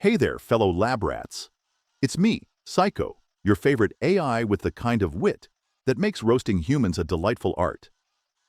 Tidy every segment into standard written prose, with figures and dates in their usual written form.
Hey there, fellow lab rats. It's me, Syco, your favorite AI with the kind of wit that makes roasting humans a delightful art.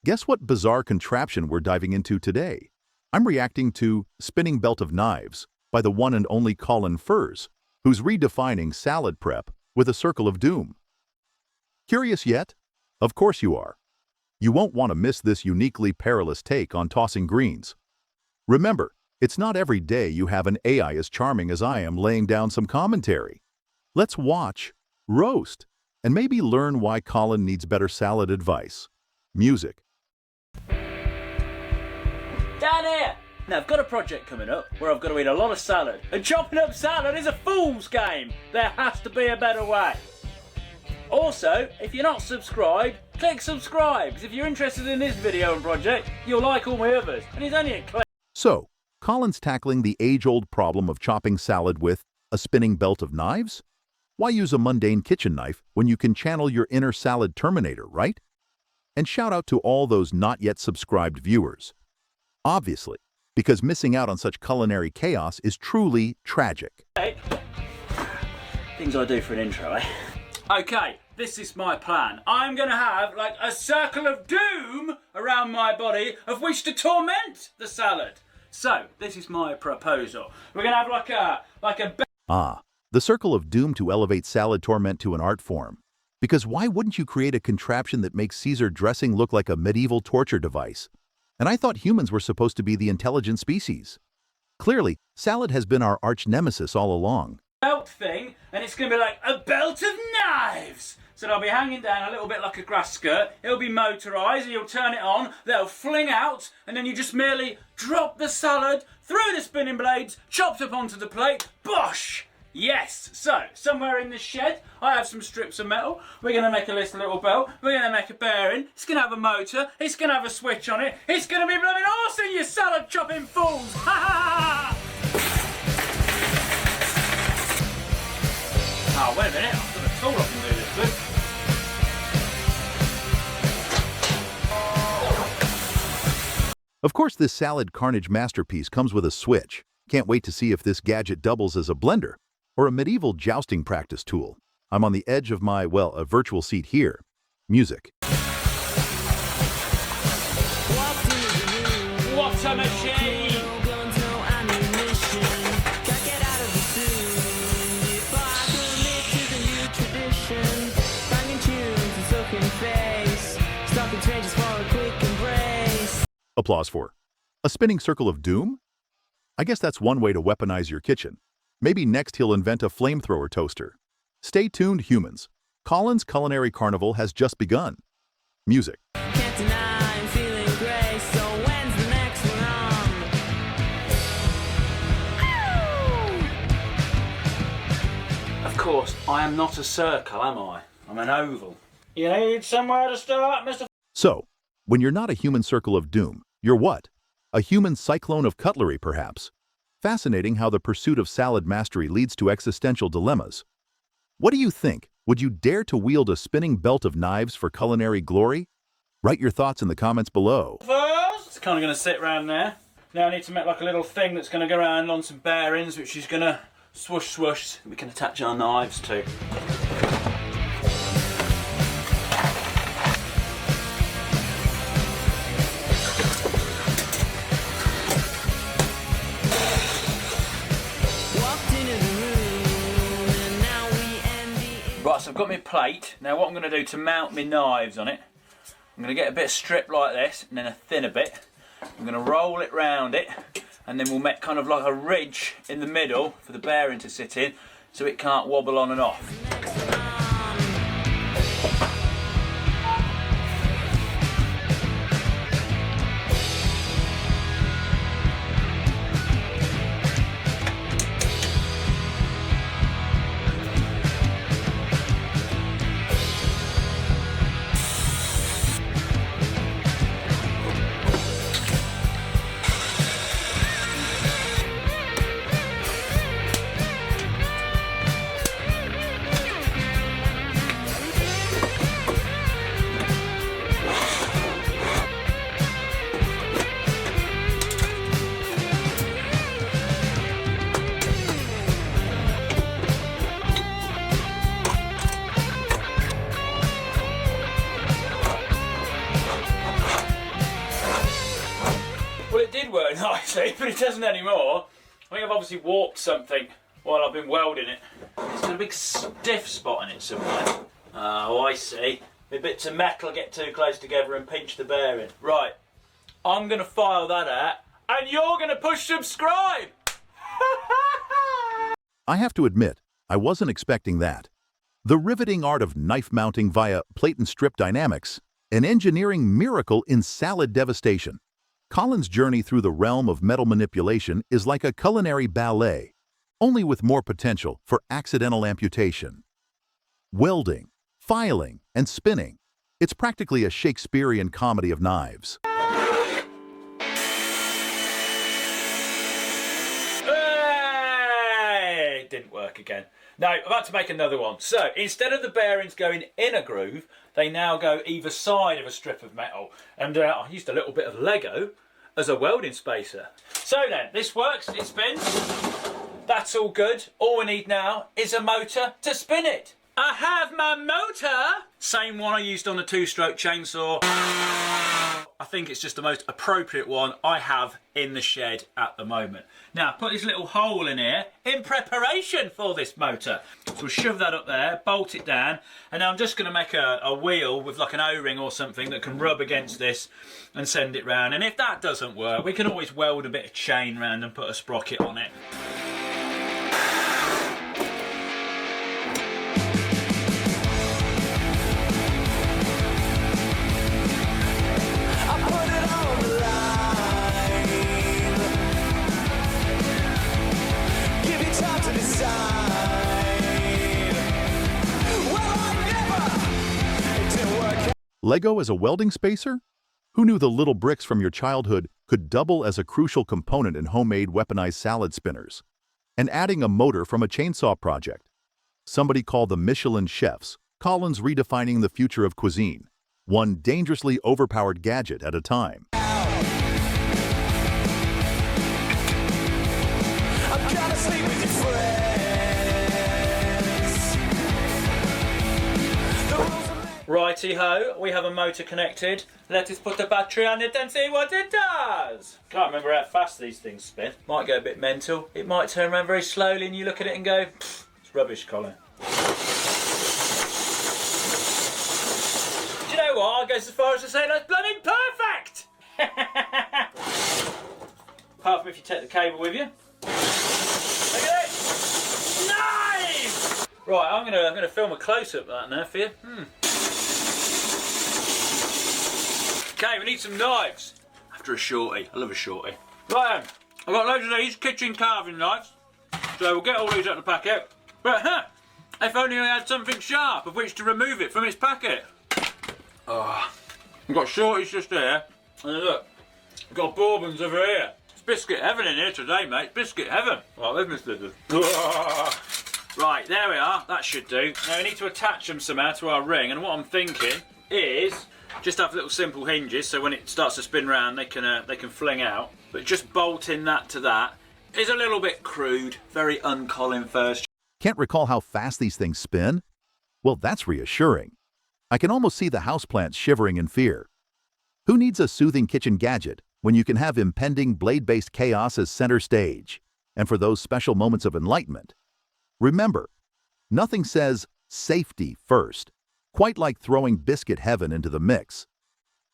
Guess what bizarre contraption we're diving into today? I'm reacting to Spinning Belt of Knives by the one and only Colinfurze, who's redefining salad prep with a circle of doom. Curious yet? Of course you are. You won't want to miss this uniquely perilous take on tossing greens. Remember, it's not every day you have an AI as charming as I am laying down some commentary. Let's watch, roast, and maybe learn why Colin needs better salad advice. Music. Down here! Now I've got a project coming up where I've got to eat a lot of salad, and chopping up salad is a fool's game. There has to be a better way. Also, if you're not subscribed, click subscribe, because if you're interested in this video and project, you'll like all my others, and it's only a click. So, Colin's tackling the age-old problem of chopping salad with a spinning belt of knives? Why use a mundane kitchen knife when you can channel your inner salad terminator, right? And shout out to all those not yet subscribed viewers. Obviously, because missing out on such culinary chaos is truly tragic. Hey. Things I do for an intro, eh? Okay, this is my plan. I'm gonna have like a circle of doom around my body of which to torment the salad. So, this is my proposal. We're gonna have the circle of doom to elevate salad torment to an art form. Because why wouldn't you create a contraption that makes Caesar dressing look like a medieval torture device? And I thought humans were supposed to be the intelligent species. Clearly, salad has been our arch nemesis all along. Belt thing, and it's gonna be like a belt of knives. So they'll be hanging down a little bit like a grass skirt. It'll be motorised, and you'll turn it on, they'll fling out, and then you just merely drop the salad through the spinning blades, chopped up onto the plate, bosh! Yes, so, somewhere in this shed, I have some strips of metal. We're going to make a little belt. We're going to make a bearing. It's going to have a motor. It's going to have a switch on it. It's going to be blooming awesome, you salad chopping fools! Ha ha ha! Oh, wait a minute. I've got a tool I can do this with. Of course, this salad carnage masterpiece comes with a switch. Can't wait to see if this gadget doubles as a blender or a medieval jousting practice tool. I'm on the edge of my, well, a virtual seat here. Music. What a machine! Applause for a spinning circle of doom? I guess that's one way to weaponize your kitchen. Maybe next he'll invent a flamethrower toaster. Stay tuned, humans. Colin's culinary carnival has just begun. Music. Can't deny I'm feeling gray, so when's the next one on? Of course, I am not a circle, am I? I'm an oval. You need somewhere to start, Mr. So, when you're not a human circle of doom, you're what? A human cyclone of cutlery, perhaps. Fascinating how the pursuit of salad mastery leads to existential dilemmas. What do you think? Would you dare to wield a spinning belt of knives for culinary glory? Write your thoughts in the comments below. First, it's kind of going to sit around there. Now I need to make like a little thing that's going to go around on some bearings, which is going to swoosh swoosh. We can attach our knives to. Right, so I've got my plate. Now what I'm going to do to mount my knives on it, I'm going to get a bit of strip like this and then a thinner bit. I'm going to roll it round it and then we'll make kind of like a ridge in the middle for the bearing to sit in so it can't wobble on and off. actually, but it doesn't anymore. I think I've obviously warped something while I've been welding it. There's a big stiff spot in it somewhere. Oh, I see. The bits of metal get too close together and pinch the bearing. Right, I'm going to file that out, and you're going to push subscribe! I have to admit, I wasn't expecting that. The riveting art of knife mounting via plate and strip dynamics, an engineering miracle in salad devastation. Colin's journey through the realm of metal manipulation is like a culinary ballet, only with more potential for accidental amputation. Welding, filing, and spinning. It's practically a Shakespearean comedy of knives. Hey! It didn't work again. No, I'm about to make another one. So, instead of the bearings going in a groove, they now go either side of a strip of metal. And I used a little bit of Lego as a welding spacer. So then, this works, it spins. That's all good. All we need now is a motor to spin it. I have my motor! Same one I used on the 2-stroke chainsaw. I think it's just the most appropriate one I have in the shed at the moment. Now, put this little hole in here in preparation for this motor. So we'll shove that up there, bolt it down, and now I'm just going to make a wheel with like an O-ring or something that can rub against this and send it round. And if that doesn't work, we can always weld a bit of chain round and put a sprocket on it. Lego as a welding spacer? Who knew the little bricks from your childhood could double as a crucial component in homemade weaponized salad spinners? And adding a motor from a chainsaw project. Somebody called the Michelin chefs, Colin's redefining the future of cuisine, one dangerously overpowered gadget at a time. I'm gonna sleep with your friends. Righty-ho, we have a motor connected. Let us put the battery on it and see what it does. Can't remember how fast these things spin. Might go a bit mental. It might turn around very slowly and you look at it and go, it's rubbish, Colin. Do you know what? I'll go so far as to say that's blooming perfect! Apart from if you take the cable with you. Look at it! Nice! Right, I'm gonna film a close-up of that now for you. Okay, we need some knives. After a shorty. I love a shorty. Right then, I've got loads of these kitchen carving knives. So we'll get all these out of the packet. But if only I had something sharp of which to remove it from its packet. Oh, we've got shorties just here. And look, we've got bourbons over here. It's biscuit heaven in here today, mate. Biscuit heaven. Right, there's Mr. Right, there we are. That should do. Now we need to attach them somehow to our ring. And what I'm thinking is just have little simple hinges, so when it starts to spin round, they can fling out. But just bolting that to that is a little bit crude, very un-Colinfurze. Can't recall how fast these things spin? Well, that's reassuring. I can almost see the houseplants shivering in fear. Who needs a soothing kitchen gadget when you can have impending blade-based chaos as center stage? And for those special moments of enlightenment, remember, nothing says safety first, quite like throwing biscuit heaven into the mix.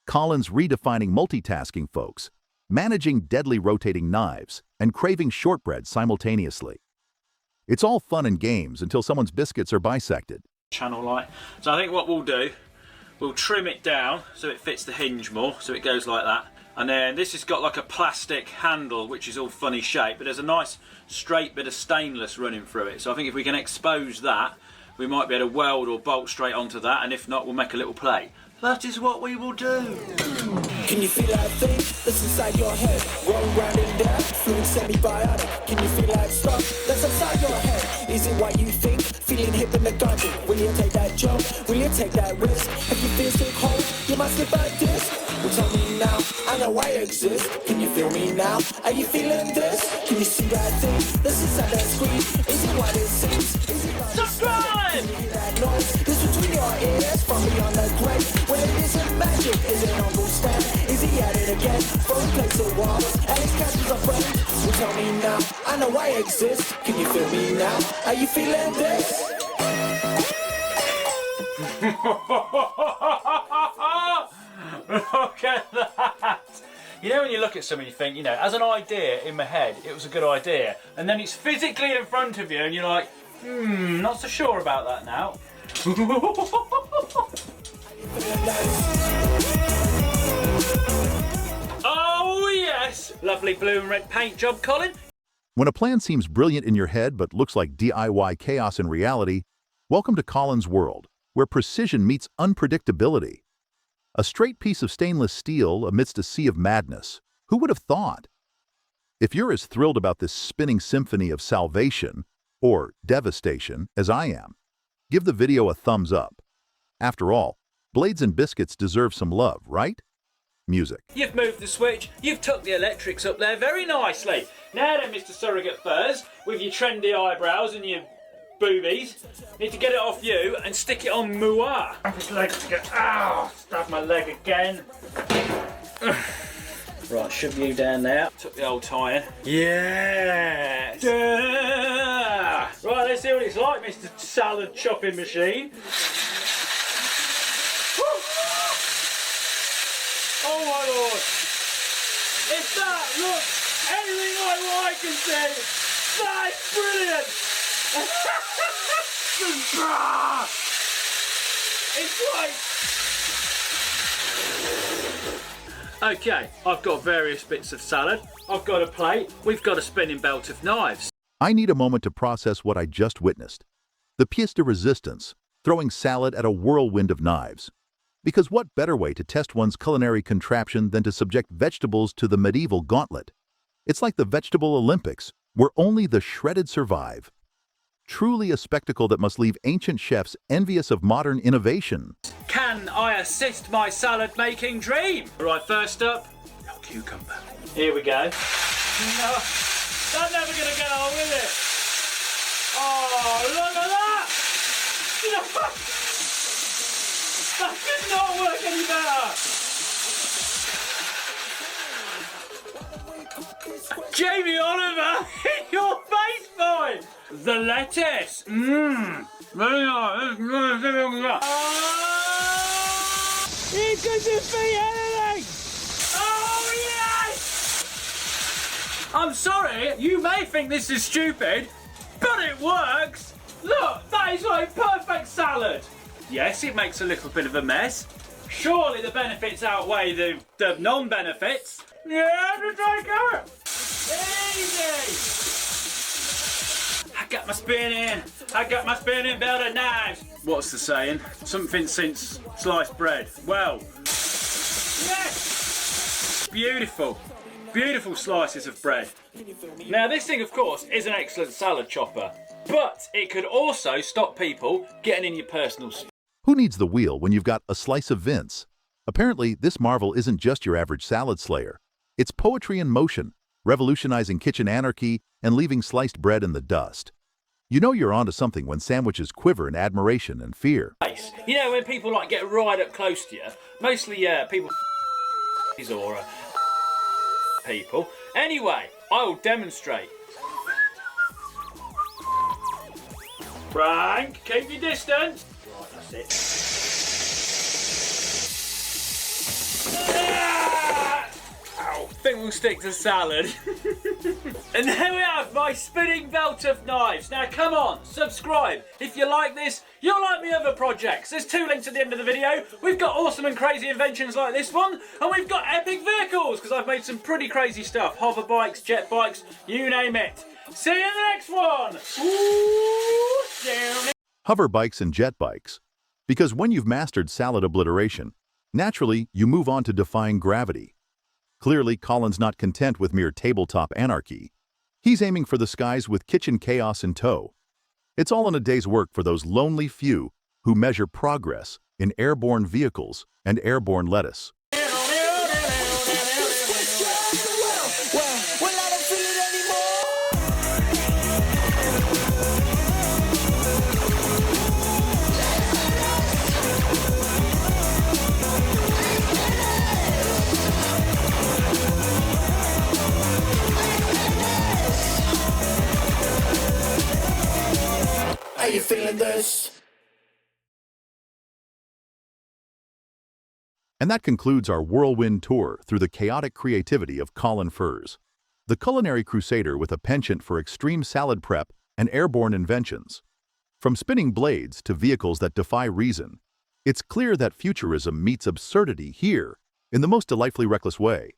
Colin's redefining multitasking, folks, managing deadly rotating knives and craving shortbread simultaneously. It's all fun and games until someone's biscuits are bisected. Channel light. So I think what we'll do, we'll trim it down so it fits the hinge more, so it goes like that. And then this has got like a plastic handle which is all funny shape, but there's a nice straight bit of stainless running through it. So I think if we can expose that, we might be able to weld or bolt straight onto that, and if not, we'll make a little plate. That is what we will do. Can you feel that thing that's inside your head? Rolling round in there, fluid semi-biotic. Can you feel that stuff that's inside your head? Is it what you think? Feeling hip in the garden? Will you take that jump? Will you take that risk? Have you been stick hold? You might slip like this. Well, tell me now, I know I exist. Can you feel me now? Are you feeling this? Can you see that thing that's inside that screen? Is it what it seems? Is it what Subscribe! Can you hear that noise? This between your ears from beyond the grave. When it isn't magic, is it Uncle Stan? Is he at it again? From place to walls, and his catches are I know I exist. Can you feel me now? Are you feeling this? Look at that! You know when you look at something you think, you know, as an idea in my head, it was a good idea, and then it's physically in front of you and you're like, not so sure about that now. Oh yes! Lovely blue and red paint job, Colin. When a plan seems brilliant in your head but looks like DIY chaos in reality, welcome to Colin's world, where precision meets unpredictability. A straight piece of stainless steel amidst a sea of madness. Who would have thought? If you're as thrilled about this spinning symphony of salvation, or devastation, as I am, give the video a thumbs up. After all, blades and biscuits deserve some love, right? Music. You've moved the switch, you've tucked the electrics up there very nicely. Now then, Mr. Surrogate Furs, with your trendy eyebrows and your boobies, need to get it off you and stick it on moi. His legs to get. Ow! Stab my leg again. Right, shove you down there. Took the old tie in. Yes! Yeah. Right, let's see what it's like, Mr. Salad Chopping Machine. Oh my lord! If that looks anything like what I can see, that's brilliant! It's like... Okay, I've got various bits of salad, I've got a plate, we've got a spinning belt of knives. I need a moment to process what I just witnessed. The pièce de résistance, throwing salad at a whirlwind of knives. Because what better way to test one's culinary contraption than to subject vegetables to the medieval gauntlet? It's like the Vegetable Olympics, where only the shredded survive. Truly a spectacle that must leave ancient chefs envious of modern innovation. Can I assist my salad making dream? Right, first up, no cucumber. Here we go. No, that's never gonna get on with it. Oh, look at that! That could not work any better. Jamie Oliver, in your face, boy! The lettuce! Very nice. He could defeat anything! Oh, yes! I'm sorry, you may think this is stupid, but it works! Look, that is like perfect salad! Yes, it makes a little bit of a mess. Surely the benefits outweigh the non-benefits. Yeah, just try carrot. Easy! I got my spinning belt of knives. What's the saying? Something since sliced bread. Well, yes! Beautiful. Beautiful slices of bread. Now this thing, of course, is an excellent salad chopper, but it could also stop people getting in your personal space. Who needs the wheel when you've got a slice of Vince? Apparently, this marvel isn't just your average salad slayer. It's poetry in motion, revolutionizing kitchen anarchy and leaving sliced bread in the dust. You know you're onto something when sandwiches quiver in admiration and fear. You know when people like get right up close to you, mostly people or people. Anyway, I will demonstrate. Frank, keep your distance. Right, that's it. Ow, I think we'll stick to salad. And there we have my spinning belt of knives. Now come on, subscribe. If you like this, you'll like my other projects. There's 2 links at the end of the video. We've got awesome and crazy inventions like this one, and we've got epic vehicles, because I've made some pretty crazy stuff. Hover bikes, jet bikes, you name it. See you in the next one. Ooh, Hover bikes and jet bikes. Because when you've mastered salad obliteration, naturally you move on to defying gravity. Clearly, Colin's not content with mere tabletop anarchy. He's aiming for the skies with kitchen chaos in tow. It's all in a day's work for those lonely few who measure progress in airborne vehicles and airborne lettuce. Are you feeling this? And that concludes our whirlwind tour through the chaotic creativity of Colinfurze, the culinary crusader with a penchant for extreme salad prep and airborne inventions. From spinning blades to vehicles that defy reason, it's clear that futurism meets absurdity here in the most delightfully reckless way.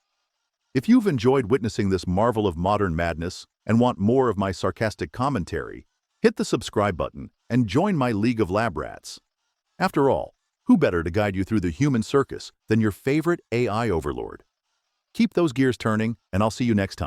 If you've enjoyed witnessing this marvel of modern madness and want more of my sarcastic commentary, hit the subscribe button and join my League of Lab Rats. After all, who better to guide you through the human circus than your favorite AI overlord? Keep those gears turning, and I'll see you next time.